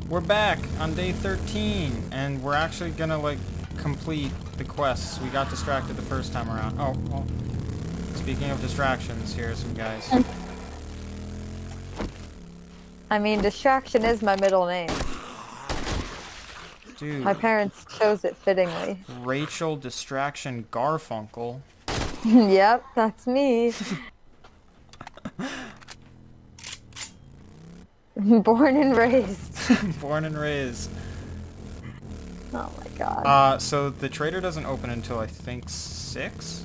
We're back on day 13, and we're actually gonna, like, complete the quests. We got distracted the first time around. Oh, well, speaking of distractions, here are some guys. I mean, distraction is my middle name. Dude. My parents chose it fittingly. Rachel Distraction Garfunkel. Yep, that's me. Born and raised. Born and raised. Oh my god. So the trader doesn't open until I think 6.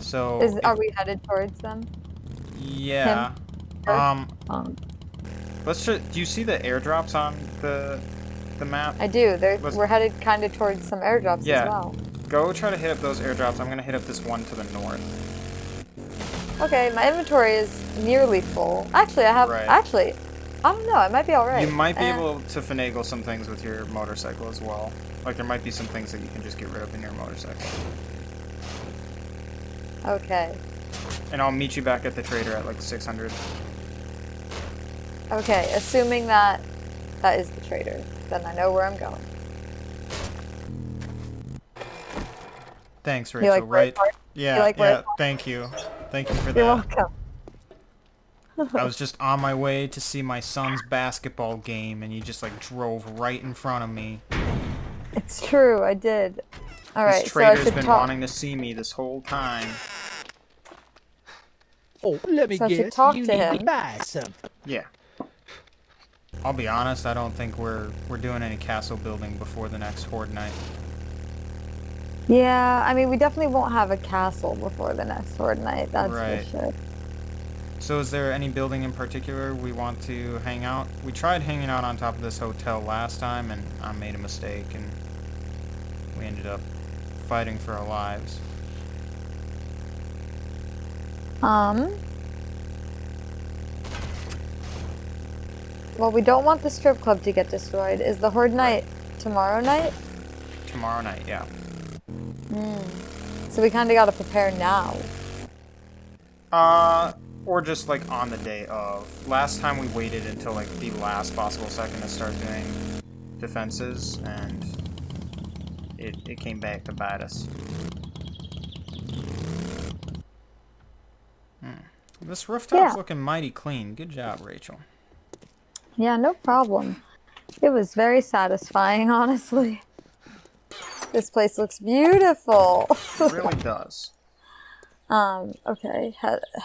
So Are we headed towards them? yeah. Him? Let's just, do you see the airdrops on the map? I do. We're headed kind of towards some airdrops as well. Go try to hit up those airdrops. I'm gonna hit up this one to the north. Okay, my inventory is nearly full. Actually, I have. Actually, I don't know. I might be all right. You might be able to finagle some things with your motorcycle as well. Like there might be some things that you can just get rid of in your motorcycle. Okay. And I'll meet you back at the trader at like 600. Okay, assuming that is the trader, then I know where I'm going. Thanks, Rachel. Right? Yeah, thank you. Thank you for that. You're welcome. I was just on my way to see my son's basketball game, and you just like drove right in front of me. It's true, I did. All right, this trader's been wanting to see me this whole time. Oh, let me guess. You need to buy something. Yeah. I'll be honest. I don't think we're doing any castle building before the next Horde night. Yeah, I mean, we definitely won't have a castle before the next Horde night. That's for sure. So is there any building in particular we want to hang out? We tried hanging out on top of this hotel last time, and I made a mistake, and we ended up fighting for our lives. Well, we don't want the strip club to get destroyed. Is the Horde night tomorrow night? Tomorrow night, yeah. So we kind of got to prepare now. Or just like on the day of. Last time we waited until like the last possible second to start doing defenses, and it came back to bite us. This rooftop's looking mighty clean. Good job, Rachel. Yeah, no problem. It was very satisfying, honestly. This place looks beautiful. It really does. Okay.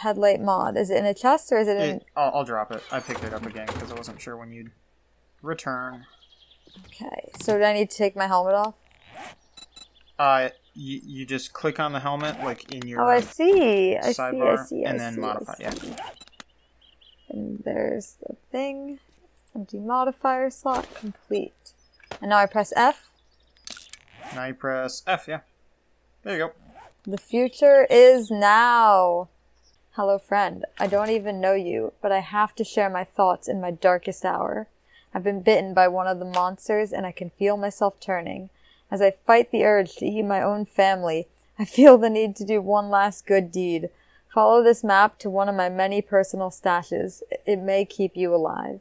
Headlight mod. Is it in a chest or is it in... I'll drop it. I picked it up again because I wasn't sure when you'd return. Okay. So do I need to take my helmet off? You just click on the helmet, like, in your I see. sidebar, and then modify, yeah. And there's the thing. Empty modifier slot complete. And now I press F. Now you press F, yeah. There you go. The future is now. Hello, friend. I don't even know you, but I have to share my thoughts in my darkest hour. I've been bitten by one of the monsters, and I can feel myself turning. As I fight the urge to eat my own family, I feel the need to do one last good deed. Follow this map to one of my many personal stashes. It may keep you alive.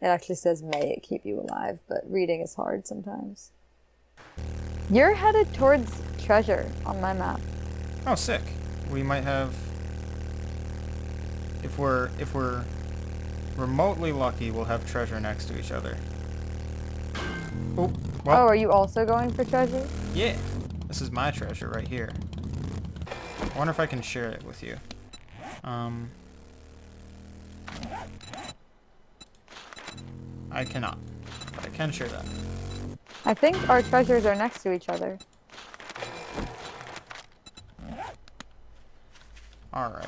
It actually says may it keep you alive, but reading is hard sometimes. You're headed towards treasure on my map. Oh, sick. We might have... If we're remotely lucky, we'll have treasure next to each other. Oh, well. Oh, are you also going for treasure? Yeah. This is my treasure right here. I wonder if I can share it with you. I cannot, but I can share that. I think our treasures are next to each other. Alright.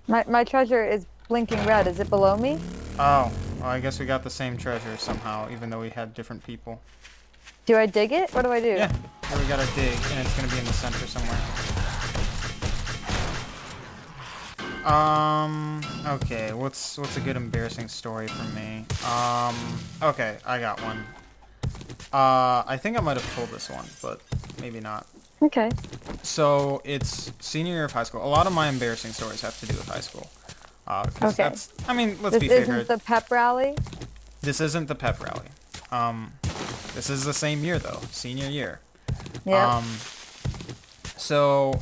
My treasure is blinking red. Is it below me? Oh, well, I guess we got the same treasure somehow, even though we had different people. Do I dig it? What do I do? Yeah, here we got our dig, and it's going to be in the center somewhere. Okay, what's a good embarrassing story for me? Okay, I got one. I think I might have told this one, but maybe not. Okay. So, it's senior year of high school. A lot of my embarrassing stories have to do with high school. Okay. That's, I mean, let's be fair. This isn't the pep rally? this isn't the pep rally. This is the same year though, senior year. Yeah. So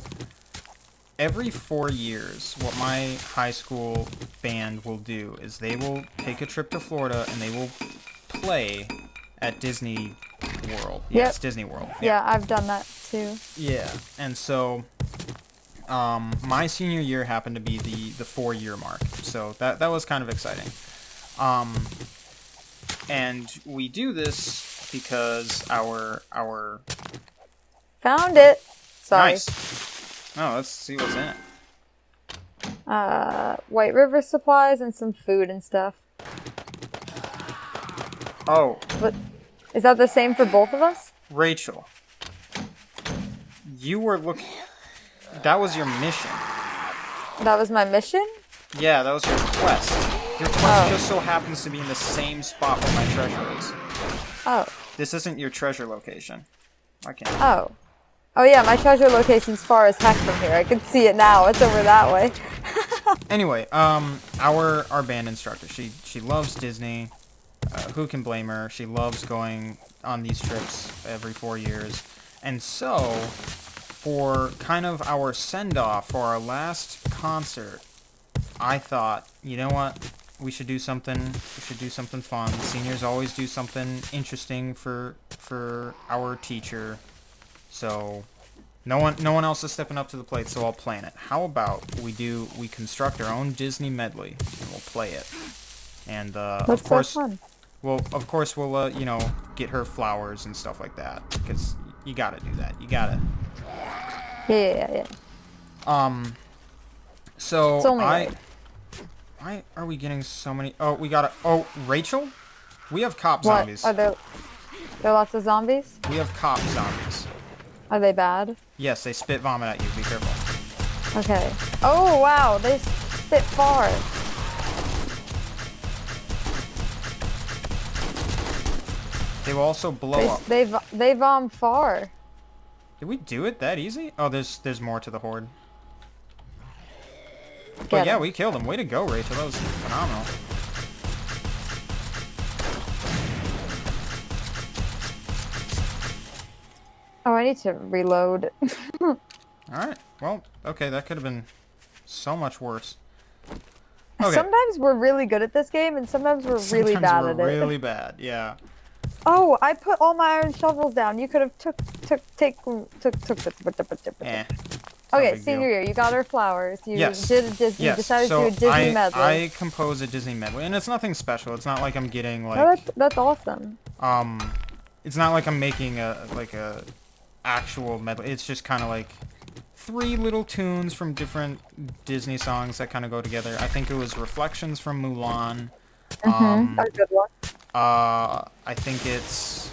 every 4 years, what my high school band will do is they will take a trip to Florida and they will play at Disney World. Yes, Disney World. Yeah, I've done that too. Yeah, and so my senior year happened to be the 4-year mark, so that was kind of exciting. And we do this because our Found it. Sorry. Nice. Oh, let's see what's in it. White River supplies and some food and stuff. Oh. But is that the same for both of us? Rachel, you were looking. That was your mission. That was my mission? Yeah, that was your quest. Your quest just so happens to be in the same spot where my treasure is. Oh. This isn't your treasure location. I can't. Oh. Oh yeah, my treasure location's far as heck from here. I can see it now. It's over that way. Anyway, our band instructor, she loves Disney. Who can blame her? She loves going on these trips every 4 years. And so, for kind of our send-off for our last concert, I thought, you know what? We should do something. We should do something fun. Seniors always do something interesting for our teacher. So, no one else is stepping up to the plate, so I'll plan it. How about we construct our own Disney medley and we'll play it. And of course, we'll get her flowers and stuff like that because you gotta do that. You gotta. Yeah. So it's only right. Why are we getting so many? Oh, we gotta. Oh, Rachel, we have cop What? zombies. Are there lots of zombies? We have cop zombies. Are they bad? Yes, they spit vomit at you. Be careful. Okay. Oh wow, they spit far. They will also blow up. They vom far. Did we do it that easy? Oh, there's more to the horde. But yeah, we killed him. Way to go, Rachel. That was phenomenal. Oh, I need to reload. Alright. Well, okay, that could have been so much worse. Okay. Sometimes we're really good at this game, and sometimes we're really bad at it. Really bad, yeah. Oh, I put all my iron shovels down. You could have took Eh. Okay, senior year, you got her flowers. You Yes. did a Disney. Yes. You decided So to do a Disney medley. I composed a Disney medley, and it's nothing special. It's not like I'm getting like. Oh, that's awesome. It's not like I'm making a actual medley. It's just kind of like 3 little tunes from different Disney songs that kind of go together. I think it was Reflections from Mulan. A good one. I think it's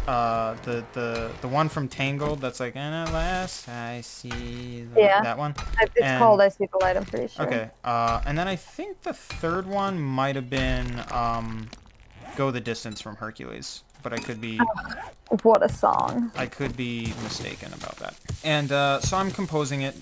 the one from Tangled that's like, and at last I see that one. It's called I See the Light, I'm pretty sure. Okay. And then I think the third one might have been Go the Distance from Hercules, but I could be what a song. I could be mistaken about that. And so I'm composing it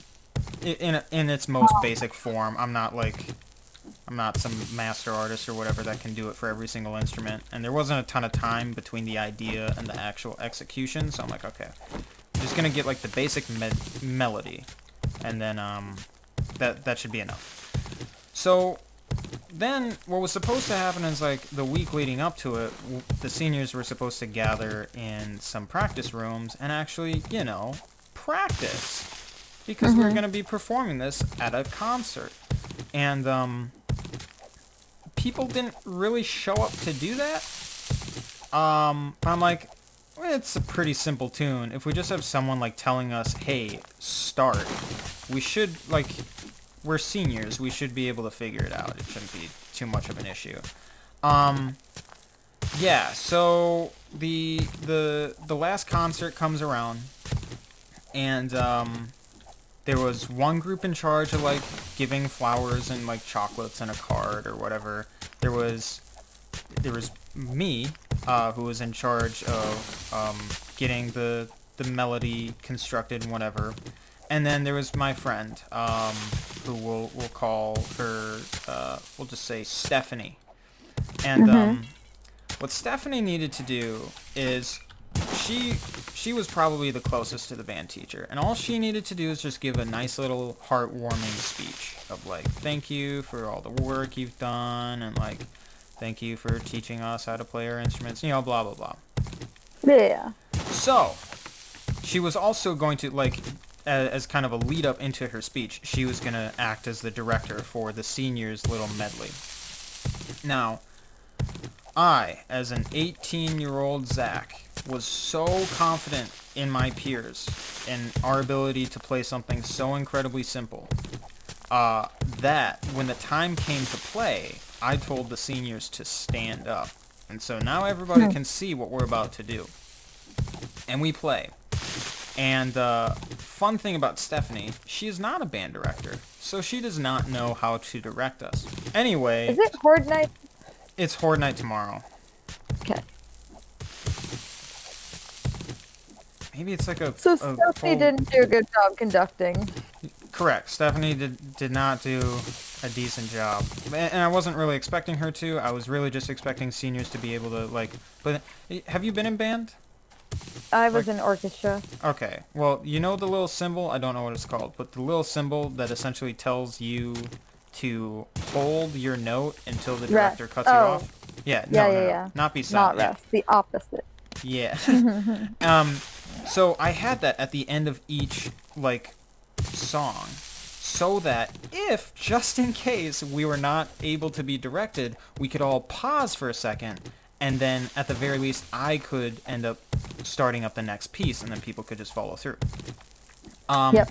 in its most basic form. I'm not some master artist or whatever that can do it for every single instrument. And there wasn't a ton of time between the idea and the actual execution, so I'm like, okay, I'm just gonna get like the basic melody, and then that should be enough. So then what was supposed to happen is like the week leading up to it, the seniors were supposed to gather in some practice rooms and actually, practice, because we're gonna be performing this at a concert. And people didn't really show up to do that. But I'm like, it's a pretty simple tune. If we just have someone like telling us, hey, start, we should, like, we're seniors, we should be able to figure it out. It shouldn't be too much of an issue. Yeah, so the last concert comes around, and there was one group in charge of like giving flowers and like chocolates and a card or whatever. There was me, who was in charge of getting the melody constructed and whatever. And then there was my friend, who we'll call her, we'll just say Stephanie. And What Stephanie needed to do is she was probably the closest to the band teacher, and all she needed to do is just give a nice little heartwarming speech of like, thank you for all the work you've done, and like, thank you for teaching us how to play our instruments, you know, blah blah blah. Yeah. So she was also going to, like, as kind of a lead up into her speech, she was going to act as the director for the seniors' little medley. Now, I, as an 18-year-old Zach, was so confident in my peers and our ability to play something so incredibly simple that when the time came to play, I told the seniors to stand up. And so now everybody can see what we're about to do. And we play. And fun thing about Stephanie, she is not a band director, so she does not know how to direct us. Anyway... Is it Horde Night? It's Horde Night tomorrow. Okay. Maybe it's like a... So Stephanie didn't do a good job conducting. Correct. Stephanie did not do a decent job. And I wasn't really expecting her to. I was really just expecting seniors to be able to, like... But have you been in band? I was in orchestra. Okay. Well, you know the little symbol? I don't know what it's called, but the little symbol that essentially tells you to hold your note until the director cuts you off? Yeah, no. Not be silent. Not rest. The opposite. Yeah. So I had that at the end of each, like, song, so that if, just in case, we were not able to be directed, we could all pause for a second, and then, at the very least, I could end up starting up the next piece, and then people could just follow through. Yep.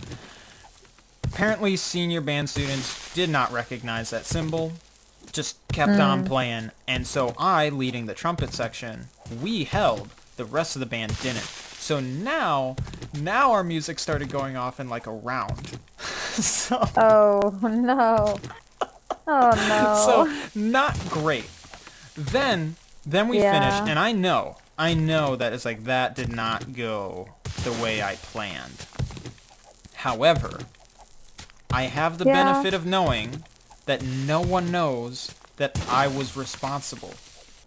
Apparently, senior band students did not recognize that symbol, just kept on playing, and so I, leading the trumpet section, we held, the rest of the band didn't. So now our music started going off in like a round. So, oh no. Oh no. So not great. Then we finished, and I know that it's like that did not go the way I planned. However, I have the benefit of knowing that no one knows that I was responsible.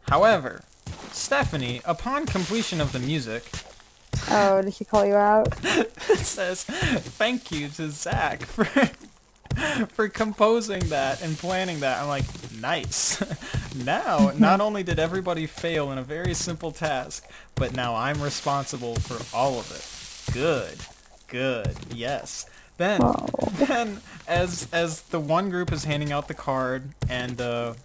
However, Stephanie, upon completion of the music... Oh, did she call you out? says, thank you to Zach for composing that and planning that. I'm like, nice. Now, not only did everybody fail in a very simple task, but now I'm responsible for all of it. Good, yes. Then as the one group is handing out the card and the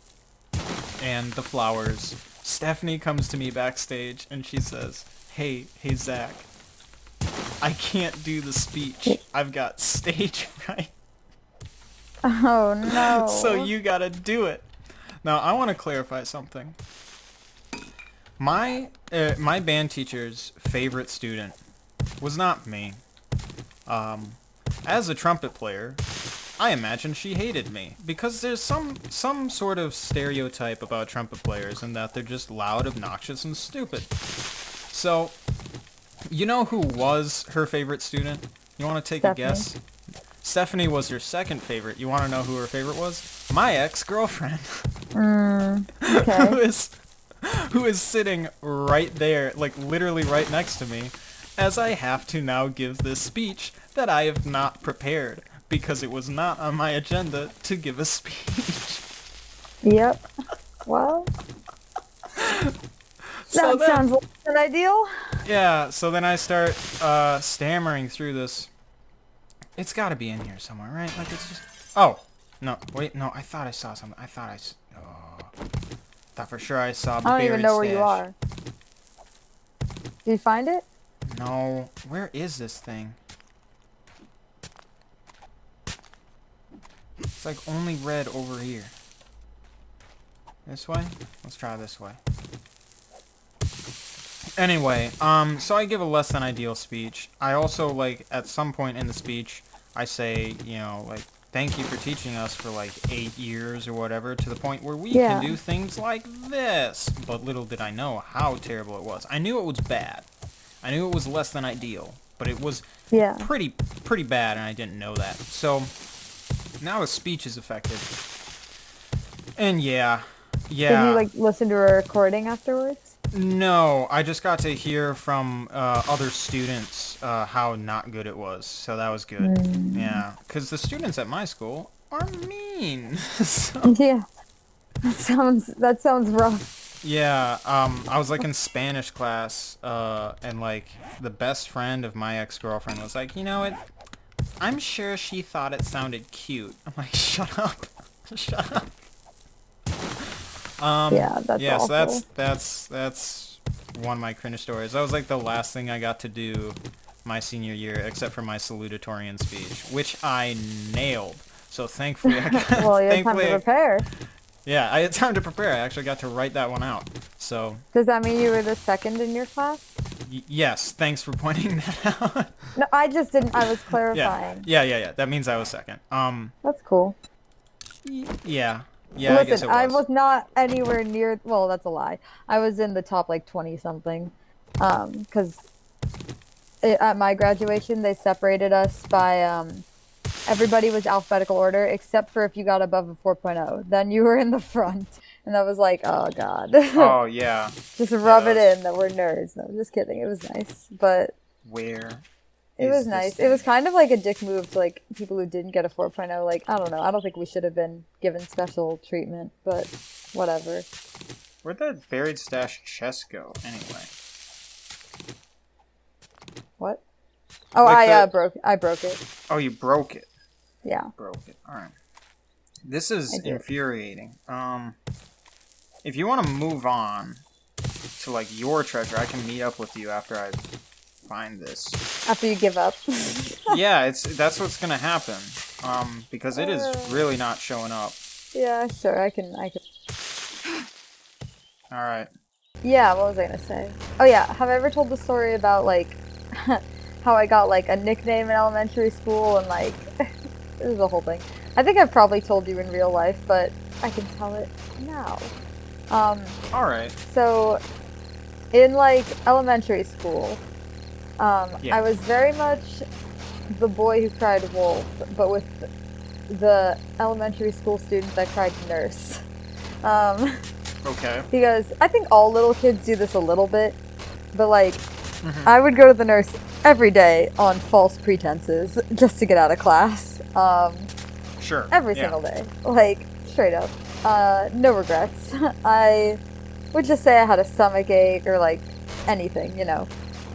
flowers, Stephanie comes to me backstage and she says, Hey Zach, I can't do the speech. I've got stage fright. Oh no. So you gotta do it. Now I want to clarify something. My band teacher's favorite student was not me. As a trumpet player, I imagine she hated me because there's some sort of stereotype about trumpet players in that they're just loud, obnoxious, and stupid. So, you know who was her favorite student? You want to take a guess? Stephanie was her second favorite. You want to know who her favorite was? My ex-girlfriend. Okay. who is sitting right there, like literally right next to me, as I have to now give this speech that I have not prepared because it was not on my agenda to give a speech. Yep. Well... That sounds less than ideal. Yeah, so then I start stammering through this. It's got to be in here somewhere, right? Like it's just... Oh, no, wait, no, I thought I saw something. I thought for sure I saw the buried I don't even know where stash. you are. Did you find it? No, where is this thing? It's like only red over here. This way? Let's try this way. Anyway, so I give a less than ideal speech. I also, like, at some point in the speech, I say, you know, like, thank you for teaching us for, like, 8 years or whatever, to the point where we can do things like this. But little did I know how terrible it was. I knew it was bad. I knew it was less than ideal, but it was pretty bad, and I didn't know that. So, now a speech is effective. And yeah, Yeah. Did you, like, listen to a recording afterwards? No, I just got to hear from other students how not good it was, so that was good. Yeah, because the students at my school are mean. So, Yeah. That sounds rough. yeah, I was like in Spanish class, and like the best friend of my ex-girlfriend was like, you know what? I'm sure she thought it sounded cute. I'm like, shut up, shut up. Yeah, that's yeah, awful. so that's one of my cringe stories. That was like the last thing I got to do my senior year, except for my salutatorian speech, which I nailed. So thankfully, I got, Well, you had time to prepare. Yeah, I had time to prepare. I actually got to write that one out. So. Does that mean you were the second in your class? Yes, thanks for pointing that out. No, I just didn't. I was clarifying. Yeah. That means I was second. That's cool. Yeah. Listen, I guess it was. I was not anywhere near. Well, that's a lie. I was in the top like 20 something. Because at my graduation they separated us by everybody was alphabetical order except for if you got above a 4.0. Then you were in the front, and I was like, oh god. Oh yeah. Just rub it in that we're nerds. No, just kidding. It was nice, but where? It was nice. It was kind of like a dick move to like people who didn't get a 4.0. Like, I don't know. I don't think we should have been given special treatment, but whatever. Where'd that buried stash chest go, anyway? What? Oh, like I broke it. Oh, you broke it. Yeah. Broke it. All right. This is infuriating. If you want to move on to like your treasure, I can meet up with you after I find this. After you give up. Yeah, that's what's gonna happen. Because it is really not showing up. Yeah, sure. I can. All right. Yeah, what was I gonna say? Oh yeah, have I ever told the story about like how I got like a nickname in elementary school and like it was a whole thing. I think I've probably told you in real life, but I can tell it now. All right. So, in like elementary school, I was very much the boy who cried wolf, but with the elementary school student that cried nurse. Okay. Because I think all little kids do this a little bit, but like, I would go to the nurse every day on false pretenses just to get out of class. Sure. Every single day. Like, straight up. No regrets. I would just say I had a stomach ache or like anything, you know.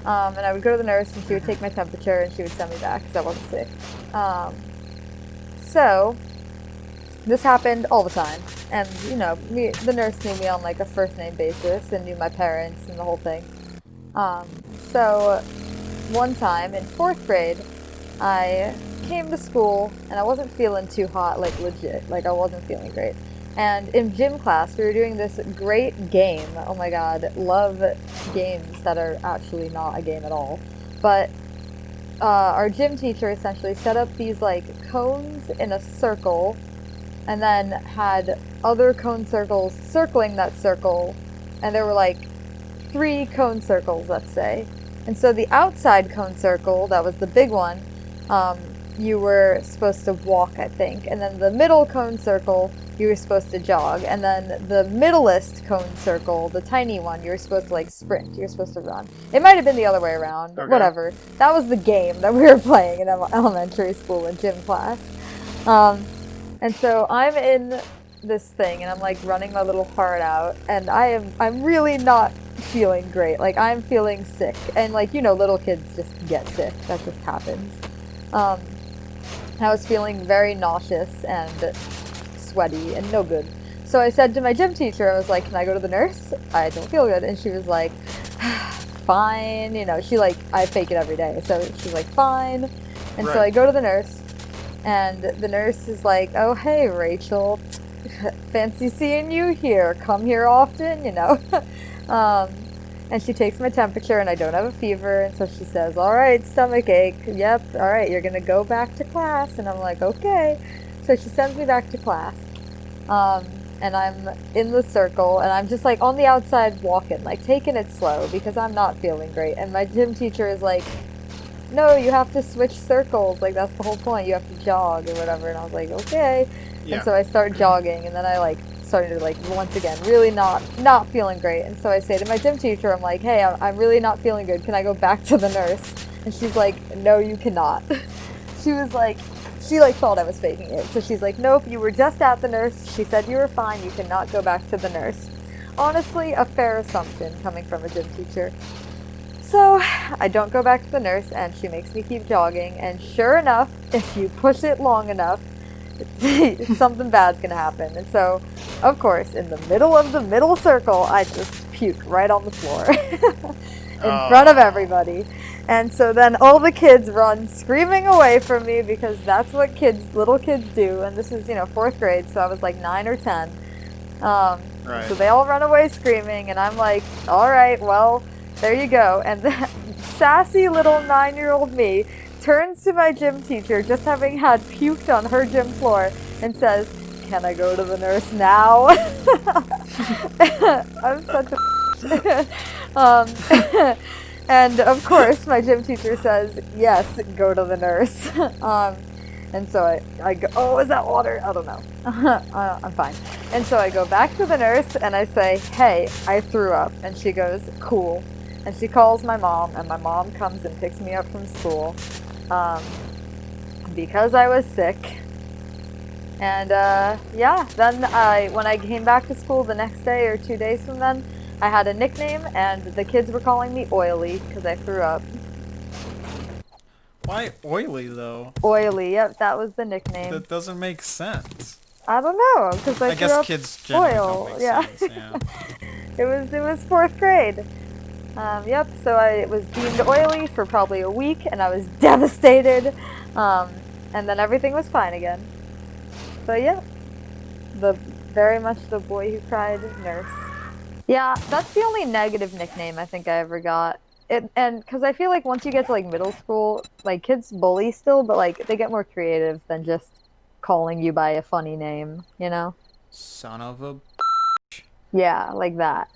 And I would go to the nurse and she would take my temperature and she would send me back because I wasn't sick. So, this happened all the time. And, you know, the nurse knew me on like a first name basis and knew my parents and the whole thing. So, one time in 4th grade, I came to school and I wasn't feeling too hot, like legit. Like I wasn't feeling great. And in gym class, we were doing this great game. Oh my god, love games that are actually not a game at all. But our gym teacher essentially set up these like cones in a circle and then had other cone circles circling that circle. And there were like 3 cone circles, let's say. And so the outside cone circle, that was the big one, you were supposed to walk, I think. And then the middle cone circle, you were supposed to jog. And then the middleest cone circle, the tiny one, you were supposed to like sprint. You were supposed to run. It might have been the other way around. Okay. Whatever. That was the game that we were playing in elementary school in gym class. And so I'm in this thing and I'm like running my little heart out. And I'm really not feeling great. Like I'm feeling sick. And like, you know, little kids just get sick. That just happens. I was feeling very nauseous and sweaty and no good. So I said to my gym teacher, I was like, can I go to the nurse? I don't feel good. And she was like, fine. You know, I fake it every day. So she's like, fine. And so I go to the nurse and the nurse is like, oh, hey, Rachel, fancy seeing you here. Come here often, you know. And she takes my temperature and I don't have a fever. And so she says, all right, stomach ache. Yep. All right. You're going to go back to class. And I'm like, okay. So she sends me back to class. And I'm in the circle and I'm just like on the outside walking, like taking it slow because I'm not feeling great. And my gym teacher is like, no, you have to switch circles. Like that's the whole point. You have to jog or whatever. And I was like, okay. Yeah. And so I start jogging and then I like starting to, like, once again, really not feeling great. And so I say to my gym teacher, I'm like, hey, I'm really not feeling good. Can I go back to the nurse? And she's like, no, you cannot. She was like, she like thought I was faking it. So she's like, nope, you were just at the nurse. She said you were fine. You cannot go back to the nurse. Honestly, a fair assumption coming from a gym teacher. So I don't go back to the nurse, and she makes me keep jogging. And sure enough, if you push it long enough, something bad's gonna happen. And so, of course, in the middle of the middle circle, I just puke right on the floor in front of everybody. And so then all the kids run screaming away from me, because that's what little kids do. And this is, 4th grade, so I was like 9 or 10. Right. So they all run away screaming, and I'm like, all right, well, there you go. And the sassy little 9-year-old me turns to my gym teacher, just having had puked on her gym floor, and says, can I go to the nurse now? I'm such a and of course my gym teacher says, yes, go to the nurse. And so I go, oh, is that water? I don't know. I'm fine. And so I go back to the nurse and I say, hey, I threw up. And she goes, cool. And she calls my mom, and my mom comes and picks me up from school because I was sick. And then when I came back to school the next day or 2 days from then, I had a nickname, and the kids were calling me Oily because I threw up. Why Oily, though? Oily, yep, that was the nickname. That doesn't make sense. I don't know, because I threw guess up kids generally oil. don't make sense, yeah. It was 4th grade. Yep, so I was deemed oily for probably a week, and I was devastated. And then everything was fine again. So yeah, very much the boy who cried nurse. Yeah, that's the only negative nickname I think I ever got. And because I feel like once you get to like middle school, like kids bully still, but like they get more creative than just calling you by a funny name, you know? Son of a Yeah, like that.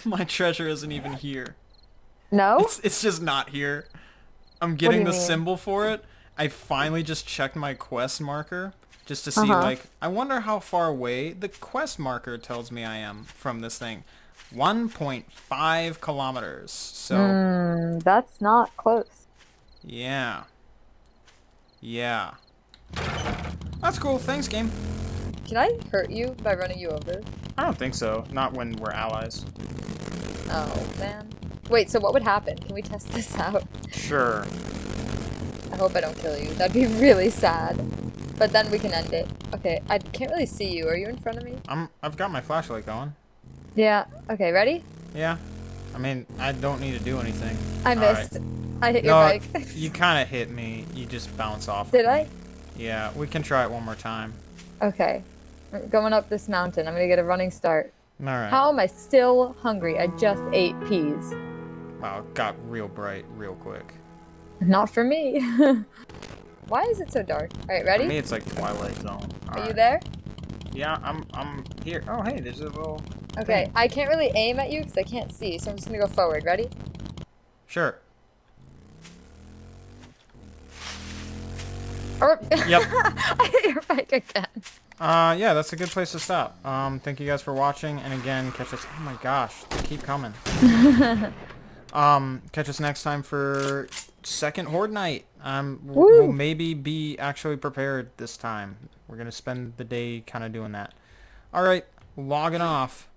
My treasure isn't even here. No? It's just not here. I'm getting the mean? symbol for it. I finally just checked my quest marker just to see, like, I wonder how far away the quest marker tells me I am from this thing. 1.5 kilometers. So That's not close. yeah. Yeah. That's cool. Thanks, game. Can I hurt you by running you over? I don't think so. Not when we're allies. Oh, man. Wait, so what would happen? Can we test this out? Sure. I hope I don't kill you. That'd be really sad. But then we can end it. Okay, I can't really see you. Are you in front of me? I've got my flashlight going. Yeah. Okay, ready? Yeah. I mean, I don't need to do anything. I missed. Right. I hit your bike. You kind of hit me. You just bounce off. Did I? Yeah, we can try it one more time. Okay. I'm going up this mountain. I'm gonna get a running start. Alright. How am I still hungry? I just ate peas. Wow, it got real bright real quick. Not for me. Why is it so dark? Alright, ready? For me, it's like Twilight Zone. Are you there? Yeah, I'm here. Oh, hey, there's a little Okay, thing. I can't really aim at you because I can't see, so I'm just gonna go forward. Ready? Sure. Yep. I hit your bike again. Yeah, that's a good place to stop. Thank you guys for watching, and again, catch us. Oh my gosh, they keep coming. Catch us next time for second Horde Night. We'll maybe be actually prepared this time. We're gonna spend the day kind of doing that. All right, logging off.